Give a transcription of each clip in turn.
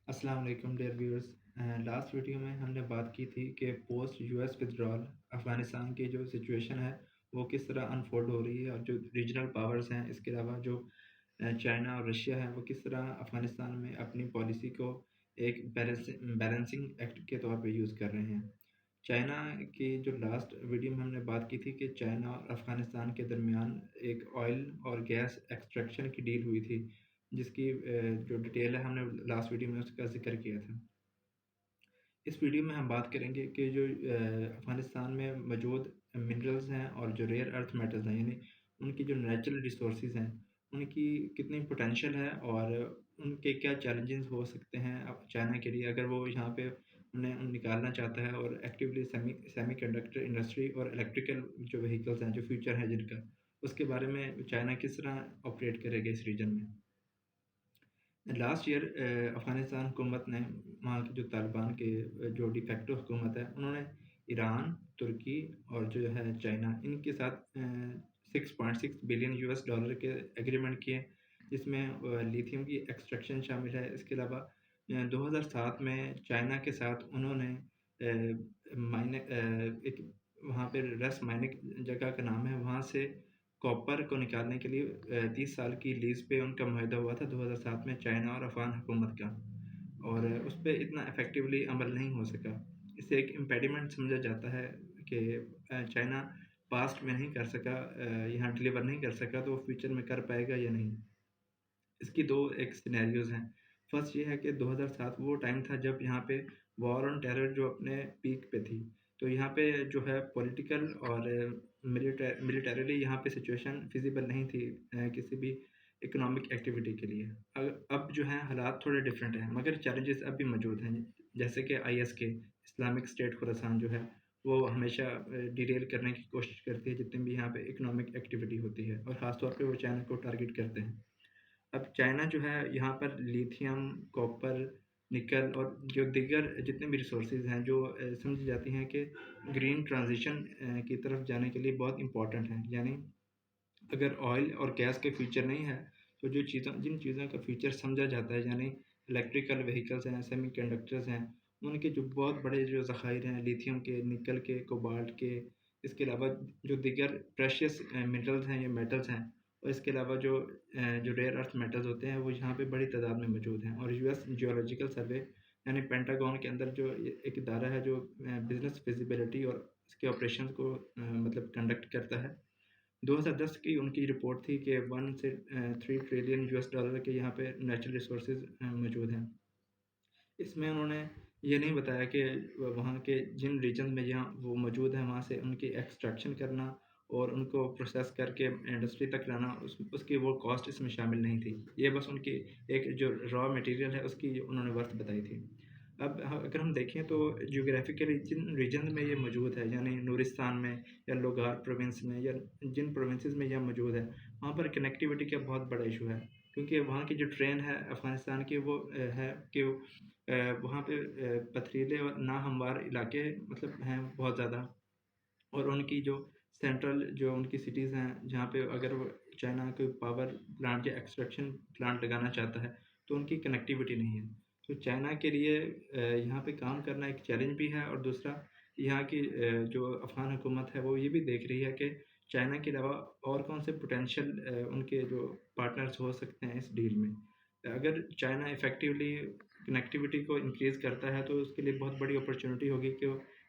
السلام علیکم dear viewers. Last video میں ہم نے بات کی تھی کہ پوسٹ یو ایس ودرال افغانستان کی جو سچویشن ہے وہ کس طرح انفولڈ ہو رہی ہے، اور جو ریجنل پاورز ہیں اس کے علاوہ جو چائنا اور رشیا ہے وہ کس طرح افغانستان میں اپنی پالیسی کو ایک بیلنسنگ ایکٹ کے طور پہ یوز کر رہے ہیں. چائنا کی جو لاسٹ ویڈیو میں ہم نے بات کی تھی کہ چائنا اور افغانستان کے درمیان ایک آئل اور گیس ایکسٹریکشن کی ڈیل ہوئی تھی، جس کی جو ڈیٹیل ہے ہم نے لاسٹ ویڈیو میں اس کا ذکر کیا تھا. اس ویڈیو میں ہم بات کریں گے کہ جو افغانستان میں موجود منرلز ہیں اور جو ریئر ارتھ میٹلز ہیں، یعنی ان کی جو نیچرل ریسورسز ہیں ان کی کتنی پوٹینشیل ہے اور ان کے کیا چیلنجز ہو سکتے ہیں چائنا کے لیے اگر وہ یہاں پہ انہیں نکالنا چاہتا ہے، اور ایکٹیولی سیمی کنڈکٹر انڈسٹری اور الیکٹریکل جو وہیکلز ہیں جو فیوچر ہے جن کا، اس کے بارے میں چائنا کس طرح آپریٹ کرے گا اس ریجن میں. لاسٹ ایئر افغانستان حکومت نے وہاں کے جو طالبان کے جو ڈی فیکٹو حکومت ہے انہوں نے ایران، ترکی اور جو ہے چائنا ان کے ساتھ 6.6 بلین US ڈالر کے ایگریمنٹ کیے، جس میں لیتھیم کی ایکسٹریکشن شامل ہے. اس کے علاوہ 2007 میں چائنا کے ساتھ انہوں نے ایک وہاں پہ ریس مائننگ جگہ کا نام ہے، وہاں سے کاپر کو نکالنے کے لیے 30 سال کی لیز پہ ان کا معاہدہ ہوا تھا 2007 میں چائنا اور افغان حکومت کا، اور اس پہ اتنا افیکٹولی عمل نہیں ہو سکا. اسے ایک امپیڈیمنٹ سمجھا جاتا ہے کہ چائنا پاسٹ میں نہیں کر سکا، یہاں ڈلیور نہیں کر سکا، تو وہ فیوچر میں کر پائے گا یا نہیں. اس کی دو ایک سینیریوز ہیں. فرسٹ یہ ہے کہ 2007 وہ ٹائم تھا جب یہاں پہ وار آن ٹیرر جو اپنے پیک پہ تھی، تو یہاں پہ جو ہے پولیٹیکل اور ملیٹریلی یہاں پہ سچویشن فیزیبل نہیں تھی کسی بھی اکنامک ایکٹیویٹی کے لیے. اب جو ہیں حالات تھوڑے ڈفرینٹ ہیں، مگر چیلنجز اب بھی موجود ہیں، جیسے کہ IS کے اسلامک اسٹیٹ خراسان جو ہے وہ ہمیشہ ڈیریل کرنے کی کوشش کرتی ہے جتنی بھی یہاں پہ اکنامک ایکٹیویٹی ہوتی ہے، اور خاص طور پہ وہ چائنا کو ٹارگٹ کرتے ہیں. اب چائنا جو ہے یہاں پر لیتھیم، کاپر، نکل اور جو دیگر جتنے بھی ریسورسز ہیں جو سمجھی جاتی ہیں کہ گرین ٹرانزیشن کی طرف جانے کے لیے بہت امپورٹنٹ ہیں. یعنی اگر آئل اور گیس کے فیوچر نہیں ہے تو جن چیزوں کا فیوچر سمجھا جاتا ہے، یعنی الیکٹریکل وہیکلز ہیں، سیمی کنڈکٹرز ہیں، ان کے جو بہت بڑے جو ذخائر ہیں لیتھیم کے، نکل کے، کوبالٹ کے، اس کے علاوہ جو دیگر پریشیس منرلز ہیں یا میٹلز ہیں، اور اس کے علاوہ جو ریئر ارتھ میٹلز ہوتے ہیں وہ یہاں پہ بڑی تعداد میں موجود ہیں. اور US جیولوجیکل سروے یعنی پینٹاگون کے اندر جو ایک ادارہ ہے جو بزنس فیزیبلٹی اور اس کے آپریشنز کو مطلب کنڈکٹ کرتا ہے، 2010 کی ان کی رپورٹ تھی کہ 1 سے 3 ٹریلین US ڈالر کے یہاں پہ نیچرل ریسورسز موجود ہیں. اس میں انہوں نے یہ نہیں بتایا کہ وہاں کے جن ریجن میں جہاں وہ موجود ہیں وہاں سے ان کی ایکسٹریکشن کرنا اور ان کو پروسیس کر کے انڈسٹری تک لانا، اس کی وہ کاسٹ اس میں شامل نہیں تھی. یہ بس ان کی ایک جو را مٹیریل ہے اس کی انہوں نے ورتھ بتائی تھی. اب اگر ہم دیکھیں تو جیوگرافیکلی جن ریجن میں یہ موجود ہے، یعنی نورستان میں یا لوگار پروونس میں یا جن پروونسز میں یہ موجود ہے، وہاں پر کنیکٹیوٹی کا بہت بڑا ایشو ہے، کیونکہ وہاں کی جو ٹرین ہے افغانستان کی وہ ہے کہ وہاں پہ پتھریلے اور ناہموار علاقے مطلب ہیں بہت زیادہ، اور ان کی جو سینٹرل جو ان کی سٹیز ہیں جہاں پہ اگر وہ چائنا کوئی پاور پلانٹ یا ایکسٹریکشن پلانٹ لگانا چاہتا ہے تو ان کی کنیکٹیوٹی نہیں ہے. تو چائنا کے لیے یہاں پہ کام کرنا ایک چیلنج بھی ہے، اور دوسرا یہاں کی جو افغان حکومت ہے وہ یہ بھی دیکھ رہی ہے کہ چائنا کے علاوہ اور کون سے پوٹینشیل ان کے جو پارٹنرز ہو سکتے ہیں اس ڈیل میں. اگر چائنا افیکٹولی کنیکٹیوٹی کو انکریز کرتا ہے تو اس کے لیے بہت بڑی اپرچونیٹی ہوگی کہ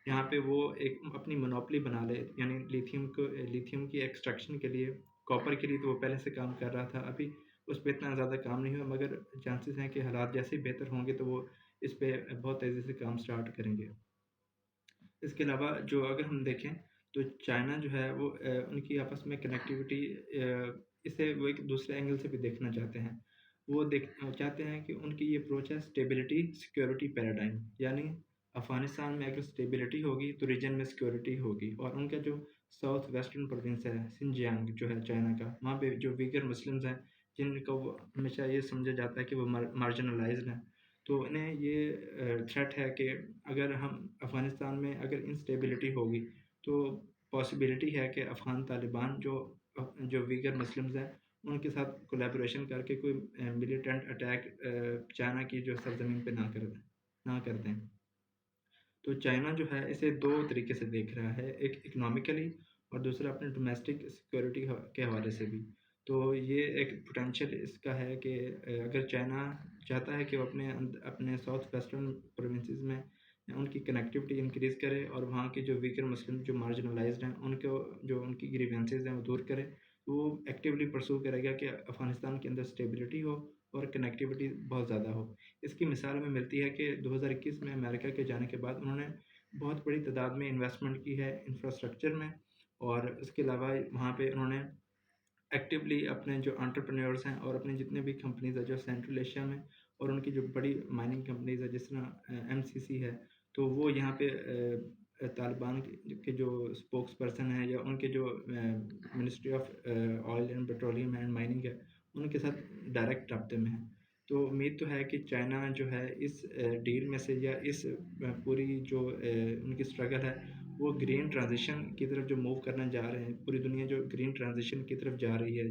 یہاں پہ وہ ایک اپنی منوپلی بنا لے. یعنی لیتھیم کی ایکسٹریکشن کے لیے، کاپر کے لیے تو وہ پہلے سے کام کر رہا تھا، ابھی اس پہ اتنا زیادہ کام نہیں ہوا، مگر چانسز ہیں کہ حالات جیسے بہتر ہوں گے تو وہ اس پہ بہت تیزی سے کام سٹارٹ کریں گے. اس کے علاوہ جو اگر ہم دیکھیں تو چائنا جو ہے وہ ان کی آپس میں کنیکٹیوٹی اسے وہ ایک دوسرے اینگل سے بھی دیکھنا چاہتے ہیں. وہ چاہتے ہیں کہ ان کی یہ اپروچ ہے اسٹیبلٹی سیکیورٹی پیراڈائم، یعنی افغانستان میں اگر اسٹیبلٹی ہوگی تو ریجن میں سیکیورٹی ہوگی. اور ان کا جو ساؤتھ ویسٹرن پروونس ہے سنجیانگ جو ہے چائنا کا، وہاں پہ جو ویگر مسلمز ہیں جن کو وہ ہمیشہ یہ سمجھا جاتا ہے کہ وہ مارجنلائزڈ ہیں، تو انہیں یہ تھریٹ ہے کہ اگر ہم افغانستان میں اگر انسٹیبلٹی ہوگی تو پاسبلٹی ہے کہ افغان طالبان جو ویگر مسلمز ہیں ان کے ساتھ کولیبوریشن کر کے کوئی ملیٹنٹ اٹیک چائنا کی جو سرزمین پہ نہ کر دیں. تو چائنا جو ہے اسے دو طریقے سے دیکھ رہا ہے، ایک اکنامکلی اور دوسرا اپنے ڈومیسٹک سیکورٹی کے حوالے سے بھی. تو یہ ایک پوٹینشیل اس کا ہے کہ اگر چائنا چاہتا ہے کہ وہ اپنے ساؤتھ ویسٹرن پروونسز میں ان کی کنیکٹیوٹی انکریز کرے اور وہاں کے جو ویکر مسلم جو مارجنلائزڈ ہیں ان کو جو ان کی گریوینسز ہیں وہ دور کرے، تو وہ ایکٹیولی پرسو کرے گا کہ افغانستان کے اندر اسٹیبلٹی ہو اور کنیکٹیوٹی بہت زیادہ ہو. اس کی مثال ہمیں ملتی ہے کہ 2021 میں امریکہ کے جانے کے بعد انہوں نے بہت بڑی تعداد میں انویسٹمنٹ کی ہے انفراسٹرکچر میں، اور اس کے علاوہ وہاں پہ انہوں نے ایکٹیولی اپنے جو انٹرپرینورز ہیں اور اپنے جتنے بھی کمپنیز ہیں جو سینٹرل ایشیا میں اور ان کی جو بڑی مائننگ کمپنیز ہیں جس طرح MCC ہے، تو وہ یہاں پہ طالبان کے جو اسپوکس پرسن ہیں یا ان کے جو ministry of oil and petroleum and mining ہے ان کے ساتھ ڈائریکٹ رابطے میں ہیں. تو امید تو ہے کہ چائنا جو ہے اس ڈیل میں سے یا اس پوری جو ان کی اسٹرگل ہے وہ گرین ٹرانزیشن کی طرف جو موو کرنا جا رہے ہیں، پوری دنیا جو گرین ٹرانزیشن کی طرف جا رہی ہے،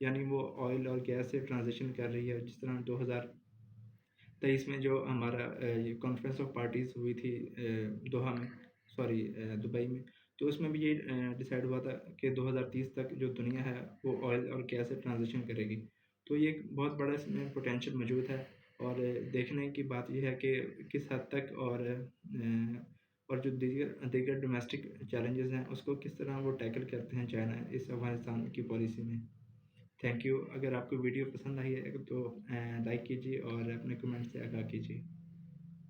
یعنی وہ آئل اور گیس سے ٹرانزیشن کر رہی ہے. جس طرح 2023 میں جو ہمارا یہ کانفرنس آف پارٹیز ہوئی تھی دوحہ میں، سوری دبئی میں، تو اس میں بھی یہ ڈیسائیڈ ہوا تھا کہ 2030 تک جو دنیا ہے وہ آئل اور گیس سے ٹرانزیشن کرے گی. تو یہ ایک بہت بڑا اس میں پوٹینشیل موجود ہے، اور دیکھنے کی بات یہ ہے کہ کس حد تک اور جو دیگر ڈومیسٹک چیلنجز ہیں اس کو کس طرح وہ ٹیکل کرتے ہیں چائنا اس افغانستان کی پالیسی میں. Thank you. اگر آپ کو ویڈیو پسند آئی ہے تو لائک کیجیے اور اپنے کمنٹ سے آگاہ کیجیے.